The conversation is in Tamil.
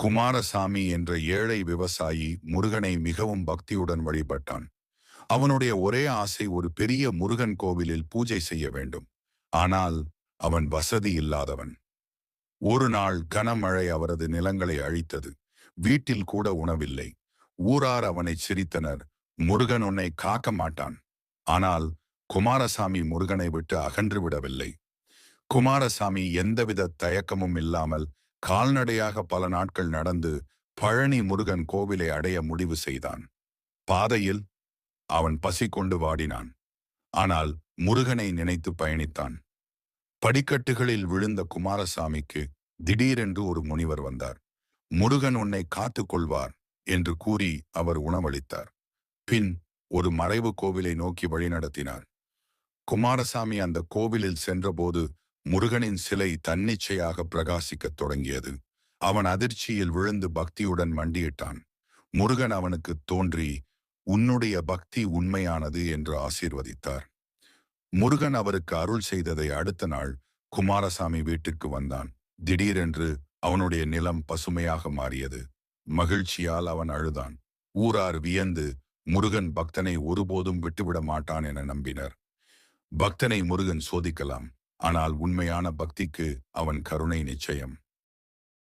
குமாரசாமி என்ற ஏழை விவசாயி முருகனை மிகவும் பக்தியுடன் வழிபட்டான். அவனுடைய ஒரே ஆசை ஒரு பெரிய முருகன் கோவிலில் பூஜை செய்ய வேண்டும். ஆனால் அவன் வசதி இல்லாதவன். ஒரு நாள் கனமழை அவரது நிலங்களை அழித்தது. வீட்டில் கூட உணவில்லை. ஊரார் அவனை சிரித்தனர். முருகன் உன்னை காக்க மாட்டான். ஆனால் குமாரசாமி முருகனை விட்டு அகன்று விடவில்லை. குமாரசாமி எந்தவித தயக்கமும் இல்லாமல் கால்நடையாக பல நாட்கள் நடந்து பழனி முருகன் கோவிலை அடைய முடிவு செய்தான். பாதையில் அவன் பசி கொண்டு வாடினான். ஆனால் முருகனை நினைத்து பயணித்தான். படிக்கட்டுகளில் விழுந்த குமாரசாமிக்கு திடீரென்று ஒரு முனிவர் வந்தார். முருகன் உன்னை காத்து கொள்வார் என்று கூறி அவர் உணவளித்தார். பின் ஒரு மறைவு கோவிலை நோக்கி வழிநடத்தினார். குமாரசாமி அந்த கோவிலில் சென்றபோது முருகனின் சிலை தன்னிச்சையாக பிரகாசிக்கத் தொடங்கியது. அவன் அதிர்ச்சியில் விழுந்து பக்தியுடன் மண்டியிட்டான். முருகன் அவனுக்கு தோன்றி, உன்னுடைய பக்தி உண்மையானது என்று ஆசீர்வதித்தார். முருகன் அவருக்கு அருள் செய்ததை அடுத்த நாள் குமாரசாமி வீட்டிற்கு வந்தான். திடீரென்று அவனுடைய நிலம் பசுமையாக மாறியது. மகிழ்ச்சியால் அவன் அழுதான். ஊரார் வியந்து முருகன் பக்தனை ஒருபோதும் விட்டுவிட மாட்டான் என நம்பினர். பக்தனை முருகன் சோதிக்கலாம், ஆனால் உண்மையான பக்திக்கு அவன் கருணை நிச்சயம்.